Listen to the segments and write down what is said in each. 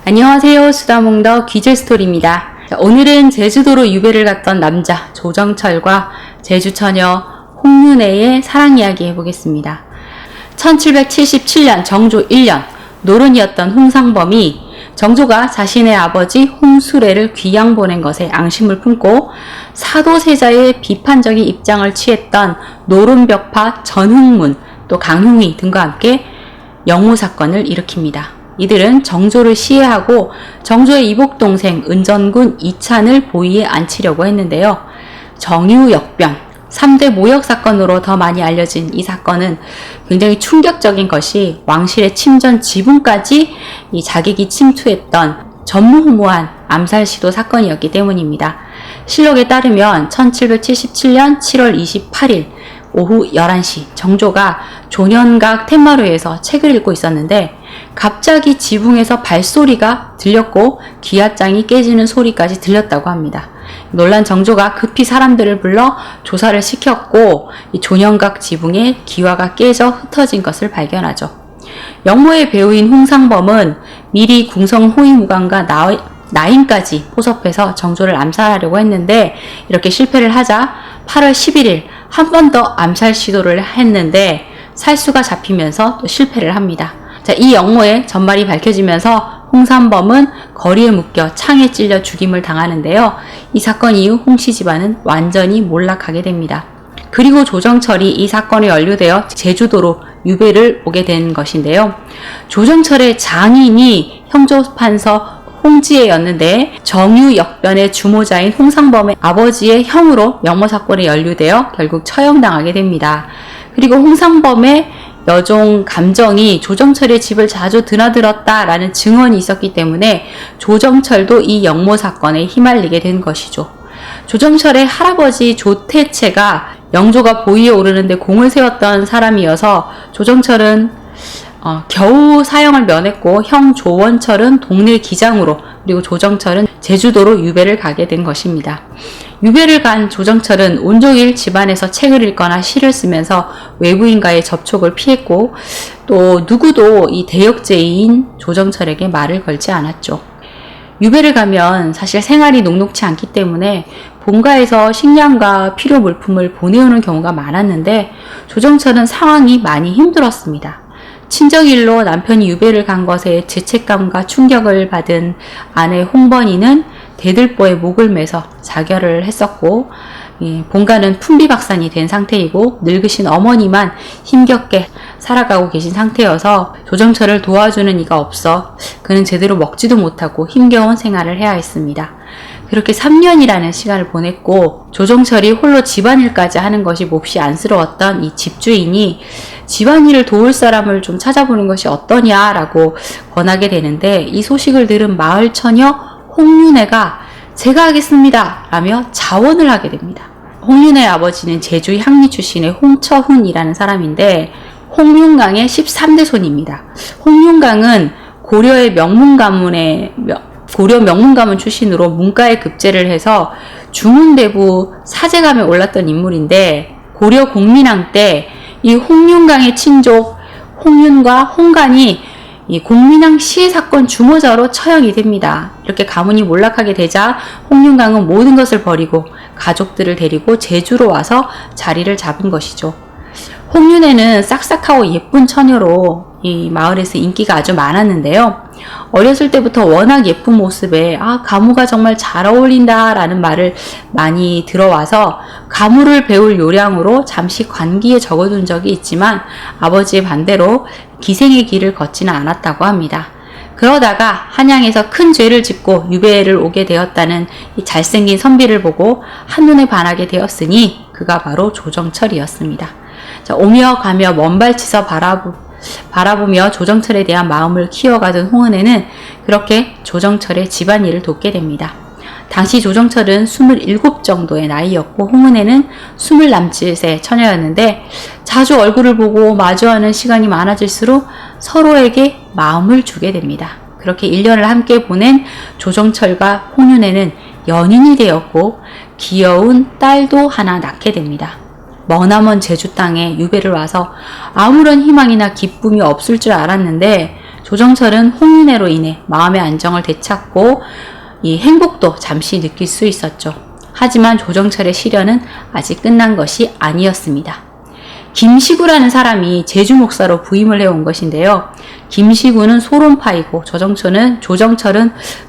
안녕하세요. 수다몽더 귀재스토리입니다. 오늘은 제주도로 유배를 갔던 남자 조정철과 제주처녀 홍윤애의 사랑 이야기 해보겠습니다. 1777년 정조 1년 노른이었던 홍상범이 정조가 자신의 아버지 홍수례를 귀양 보낸 것에 앙심을 품고 사도세자의 비판적인 입장을 취했던 노른벽파 전흥문 또 강흉희 등과 함께 영모 사건을 일으킵니다. 이들은 정조를 시해하고 정조의 이복동생 은전군 이찬을 보위에 앉히려고 했는데요. 정유역변 3대 모욕 사건으로 더 많이 알려진 이 사건은 굉장히 충격적인 것이 왕실의 침전 지붕까지 이 자객이 침투했던 전무후무한 암살 시도 사건이었기 때문입니다. 실록에 따르면 1777년 7월 28일 오후 11시 정조가 조년각 텐마루에서 책을 읽고 있었는데 갑자기 지붕에서 발소리가 들렸고 귀하장이 깨지는 소리까지 들렸다고 합니다. 놀란 정조가 급히 사람들을 불러 조사를 시켰고 이 조년각 지붕에 기와가 깨져 흩어진 것을 발견하죠. 영모의 배우인 홍상범은 미리 궁성 호위무관과 나인까지 포섭해서 정조를 암살하려고 했는데 이렇게 실패를 하자 8월 11일 한 번 더 암살 시도를 했는데 살수가 잡히면서 또 실패를 합니다. 자, 이 영모의 전말이 밝혀지면서 홍상범은 거리에 묶여 창에 찔려 죽임을 당하는데요. 이 사건 이후 홍씨 집안은 완전히 몰락하게 됩니다. 그리고 조정철이 이 사건에 연루되어 제주도로 유배를 오게 된 것인데요. 조정철의 장인이 형조판서 홍지혜였는데 정유역변의 주모자인 홍상범의 아버지의 형으로 영모 사건에 연루되어 결국 처형당하게 됩니다. 그리고 홍상범의 여종 감정이 조정철의 집을 자주 드나들었다라는 증언이 있었기 때문에 조정철도 이 영모 사건에 휘말리게 된 것이죠. 조정철의 할아버지 조태채가 영조가 보위에 오르는데 공을 세웠던 사람이어서 조정철은 겨우 사형을 면했고 형 조원철은 동네 기장으로 그리고 조정철은 제주도로 유배를 가게 된 것입니다. 유배를 간 조정철은 온종일 집안에서 책을 읽거나 시를 쓰면서 외부인과의 접촉을 피했고 또 누구도 이 대역죄인 조정철에게 말을 걸지 않았죠. 유배를 가면 사실 생활이 녹록치 않기 때문에 본가에서 식량과 필요 물품을 보내오는 경우가 많았는데 조정철은 상황이 많이 힘들었습니다. 친정일로 남편이 유배를 간 것에 죄책감과 충격을 받은 아내 홍번이는 대들보에 목을 매서 자결을 했었고 본가는 풍비박산이 된 상태이고 늙으신 어머니만 힘겹게 살아가고 계신 상태여서 조정철을 도와주는 이가 없어 그는 제대로 먹지도 못하고 힘겨운 생활을 해야 했습니다. 그렇게 3년이라는 시간을 보냈고 조정철이 홀로 집안일까지 하는 것이 몹시 안쓰러웠던 이 집주인이 집안일을 도울 사람을 좀 찾아보는 것이 어떠냐라고 권하게 되는데 이 소식을 들은 마을 처녀 홍윤애가 제가 하겠습니다 라며 자원을 하게 됩니다. 홍윤애 아버지는 제주 향리 출신의 홍처훈이라는 사람인데 홍윤강의 13대 손입니다. 홍윤강은 고려의 고려 명문가문 출신으로 문과에 급제를 해서 중훈대부 사제감에 올랐던 인물인데 고려 공민왕 때 이 홍윤강의 친족 홍윤과 홍간이 이 공민왕 시해 사건 주모자로 처형이 됩니다. 이렇게 가문이 몰락하게 되자 홍윤강은 모든 것을 버리고 가족들을 데리고 제주로 와서 자리를 잡은 것이죠. 홍윤애는 싹싹하고 예쁜 처녀로 이 마을에서 인기가 아주 많았는데요. 어렸을 때부터 워낙 예쁜 모습에 가무가 정말 잘 어울린다 라는 말을 많이 들어와서 가무를 배울 요량으로 잠시 관기에 적어둔 적이 있지만 아버지의 반대로 기생의 길을 걷지는 않았다고 합니다. 그러다가 한양에서 큰 죄를 짓고 유배를 오게 되었다는 이 잘생긴 선비를 보고 한눈에 반하게 되었으니 그가 바로 조정철이었습니다. 자, 오며 가며 먼발치서 바라보며 조정철에 대한 마음을 키워가던 홍은혜는 그렇게 조정철의 집안일을 돕게 됩니다. 당시 조정철은 27 정도의 나이였고 홍은혜는 20 남짓의 처녀였는데 자주 얼굴을 보고 마주하는 시간이 많아질수록 서로에게 마음을 주게 됩니다. 그렇게 1년을 함께 보낸 조정철과 홍윤애는 연인이 되었고 귀여운 딸도 하나 낳게 됩니다. 머나먼 제주 땅에 유배를 와서 아무런 희망이나 기쁨이 없을 줄 알았는데 조정철은 홍윤회로 인해 마음의 안정을 되찾고 이 행복도 잠시 느낄 수 있었죠. 하지만 조정철의 시련은 아직 끝난 것이 아니었습니다. 김시구라는 사람이 제주 목사로 부임을 해온 것인데요. 김시구는 소론파이고 조정철은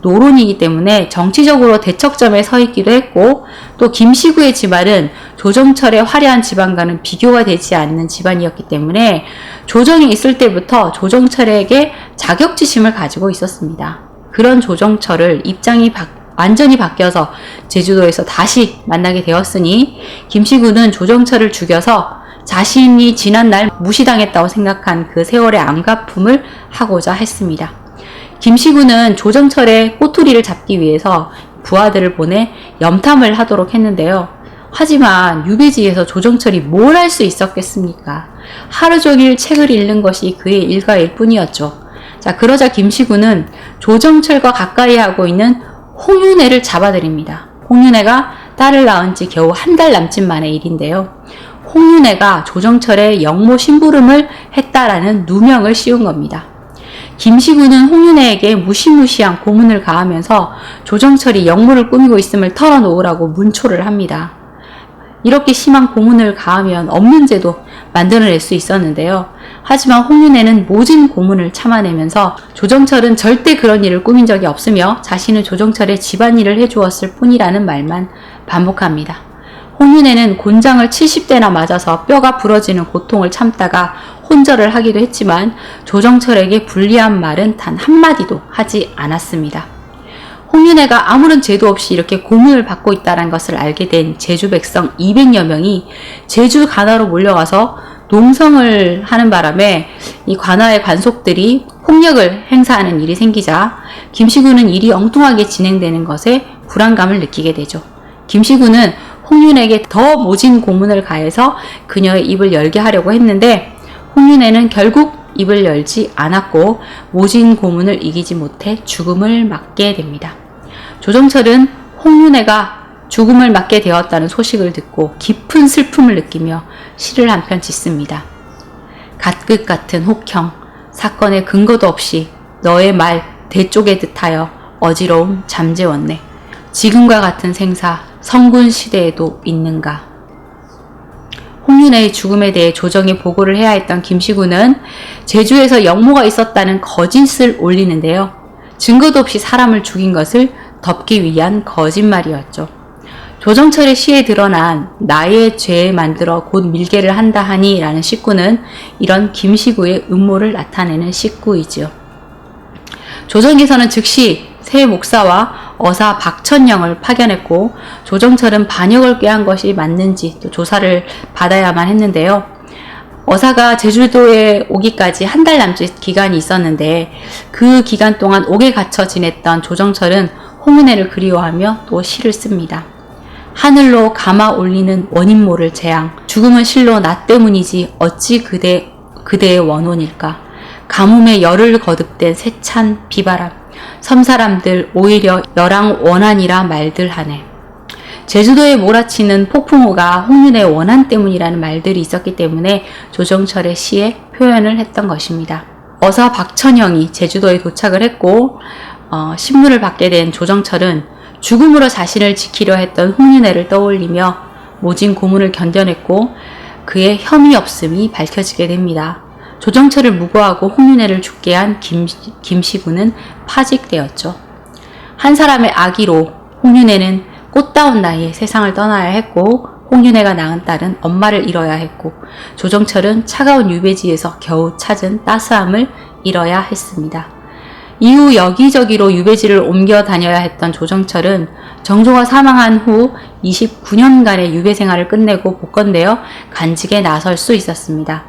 노론이기 때문에 정치적으로 대척점에 서 있기도 했고, 또 김시구의 집안은 조정철의 화려한 집안과는 비교가 되지 않는 집안이었기 때문에 조정에 있을 때부터 조정철에게 자격지심을 가지고 있었습니다. 그런 조정철을 입장이 완전히 바뀌어서 제주도에서 다시 만나게 되었으니 김시구는 조정철을 죽여서 자신이 지난날 무시당했다고 생각한 그 세월의 안갚음을 하고자 했습니다. 김시구는 조정철의 꼬투리를 잡기 위해서 부하들을 보내 염탐을 하도록 했는데요. 하지만 유배지에서 조정철이 뭘 할 수 있었겠습니까? 하루 종일 책을 읽는 것이 그의 일과일 뿐이었죠. 자, 그러자 김시구는 조정철과 가까이 하고 있는 홍윤회를 잡아들입니다. 홍윤회가 딸을 낳은 지 겨우 한 달 남짓 만의 일인데요. 홍윤회가 조정철의 영모 심부름을 했다라는 누명을 씌운 겁니다. 김시구는 홍윤회에게 무시무시한 고문을 가하면서 조정철이 영모를 꾸미고 있음을 털어놓으라고 문초를 합니다. 이렇게 심한 고문을 가하면 없는 죄도 만들어낼 수 있었는데요. 하지만 홍윤회는 모진 고문을 참아내면서 조정철은 절대 그런 일을 꾸민 적이 없으며 자신은 조정철의 집안일을 해주었을 뿐이라는 말만 반복합니다. 홍윤회는 곤장을 70대나 맞아서 뼈가 부러지는 고통을 참다가 혼절을 하기도 했지만 조정철에게 불리한 말은 단 한마디도 하지 않았습니다. 홍윤회가 아무런 죄도 없이 이렇게 고문을 받고 있다는 것을 알게 된 제주 백성 200여 명이 제주 관아로 몰려가서 농성을 하는 바람에 이 관아의 관속들이 폭력을 행사하는 일이 생기자 김시구는 일이 엉뚱하게 진행되는 것에 불안감을 느끼게 되죠. 김시구는 홍윤회에게 더 모진 고문을 가해서 그녀의 입을 열게 하려고 했는데 홍윤회는 결국 입을 열지 않았고 모진 고문을 이기지 못해 죽음을 맞게 됩니다. 조정철은 홍윤회가 죽음을 맞게 되었다는 소식을 듣고 깊은 슬픔을 느끼며 시를 한 편 짓습니다. 갓끝 같은 혹형, 사건의 근거도 없이 너의 말 대쪽에 듯하여 어지러움 잠재웠네. 지금과 같은 생사 성군 시대에도 있는가. 홍윤회의 죽음에 대해 조정에 보고를 해야 했던 김시구는 제주에서 영모가 있었다는 거짓을 올리는데요. 증거도 없이 사람을 죽인 것을 덮기 위한 거짓말이었죠. 조정철의 시에 드러난 나의 죄에 만들어 곧 밀개를 한다 하니 라는 시구는 이런 김시구의 음모를 나타내는 시구이지요. 조정에서는 즉시 새 목사와 어사 박천영을 파견했고 조정철은 반역을 꾀한 것이 맞는지 또 조사를 받아야만 했는데요. 어사가 제주도에 오기까지 한 달 남짓 기간이 있었는데 그 기간 동안 옥에 갇혀 지냈던 조정철은 홍윤회를 그리워하며 또 시를 씁니다. 하늘로 감아 올리는 원인 모를 재앙, 죽음은 실로 나 때문이지 어찌 그대의 원혼일까. 가뭄에 열을 거듭된 세찬 비바람, 섬사람들 오히려 열왕 원한이라 말들 하네. 제주도에 몰아치는 폭풍우가 홍윤의 원한 때문이라는 말들이 있었기 때문에 조정철의 시에 표현을 했던 것입니다. 어사 박천영이 제주도에 도착을 했고 신문을 받게 된 조정철은 죽음으로 자신을 지키려 했던 홍윤회를 떠올리며 모진 고문을 견뎌냈고 그의 혐의 없음이 밝혀지게 됩니다. 조정철을 무고하고 홍윤회를 죽게 한 김시구는 파직되었죠. 한 사람의 악의로 홍윤회는 꽃다운 나이에 세상을 떠나야 했고 홍윤회가 낳은 딸은 엄마를 잃어야 했고 조정철은 차가운 유배지에서 겨우 찾은 따스함을 잃어야 했습니다. 이후 여기저기로 유배지를 옮겨 다녀야 했던 조정철은 정조가 사망한 후 29년간의 유배 생활을 끝내고 복권되어 간직에 나설 수 있었습니다.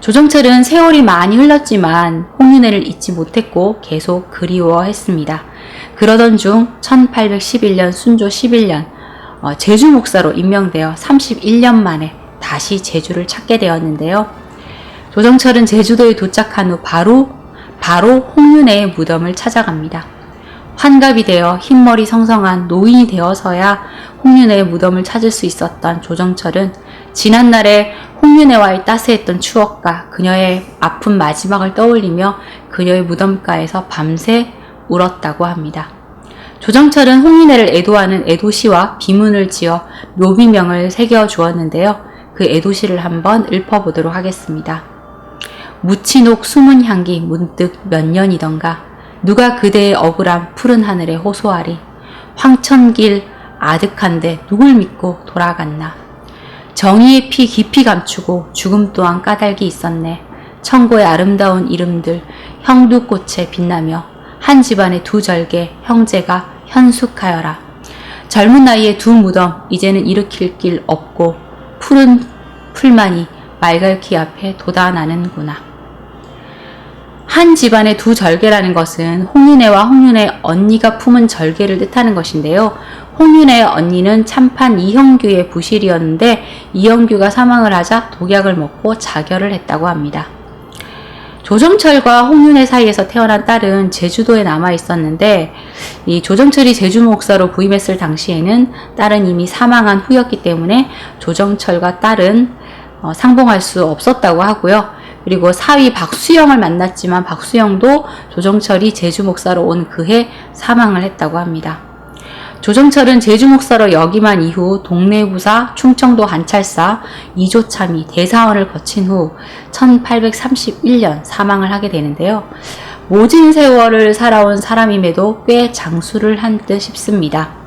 조정철은 세월이 많이 흘렀지만 홍윤회를 잊지 못했고 계속 그리워했습니다. 그러던 중 1811년 순조 11년 제주 목사로 임명되어 31년 만에 다시 제주를 찾게 되었는데요. 조정철은 제주도에 도착한 후 바로 홍윤회의 무덤을 찾아갑니다. 환갑이 되어 흰머리 성성한 노인이 되어서야 홍윤회의 무덤을 찾을 수 있었던 조정철은 지난날의 홍윤회와의 따스했던 추억과 그녀의 아픈 마지막을 떠올리며 그녀의 무덤가에서 밤새 울었다고 합니다. 조정철은 홍윤회를 애도하는 애도시와 비문을 지어 묘비명을 새겨주었는데요. 그 애도시를 한번 읊어보도록 하겠습니다. 무치녹 숨은 향기 문득 몇 년이던가 누가 그대의 억울함 푸른 하늘에 호소하리 황천길 아득한데 누굴 믿고 돌아갔나 정의의 피 깊이 감추고 죽음 또한 까닭이 있었네. 천고의 아름다운 이름들 형두꽃에 빛나며 한 집안의 두 절개 형제가 현숙하여라. 젊은 나이에 두 무덤 이제는 일으킬 길 없고 푸른 풀만이 말갈퀴 앞에 돋아나는구나. 한 집안의 두 절개라는 것은 홍윤회와 홍윤회 언니가 품은 절개를 뜻하는 것인데요. 홍윤회의 언니는 참판 이형규의 부실이었는데 이형규가 사망을 하자 독약을 먹고 자결을 했다고 합니다. 조정철과 홍윤회 사이에서 태어난 딸은 제주도에 남아 있었는데 이 조정철이 제주 목사로 부임했을 당시에는 딸은 이미 사망한 후였기 때문에 조정철과 딸은 상봉할 수 없었다고 하고요. 그리고 사위 박수영을 만났지만 박수영도 조정철이 제주 목사로 온 그해 사망을 했다고 합니다. 조정철은 제주 목사로 역임한 이후 동래부사, 충청도 관찰사, 이조참의, 대사원을 거친 후 1831년 사망을 하게 되는데요. 모진 세월을 살아온 사람임에도 꽤 장수를 한 듯 싶습니다.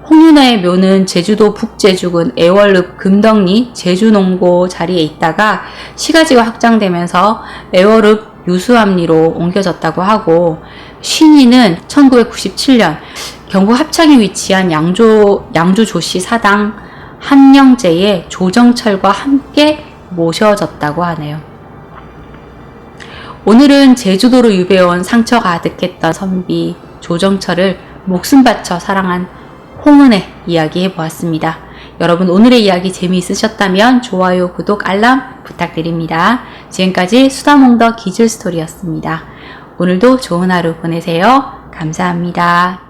홍윤회의 묘는 제주도 북제주군 애월읍 금덕리 제주농고 자리에 있다가 시가지가 확장되면서 애월읍 유수암리로 옮겨졌다고 하고 신의는 1997년 경북 합창에 위치한 양주조씨 사당 한영제에 조정철과 함께 모셔졌다고 하네요. 오늘은 제주도로 유배온 상처 가득했던 선비 조정철을 목숨 바쳐 사랑한 홍은혜 이야기 해보았습니다. 여러분 오늘의 이야기 재미있으셨다면 좋아요, 구독, 알람 부탁드립니다. 지금까지 수다몽더 기즐스토리였습니다. 오늘도 좋은 하루 보내세요. 감사합니다.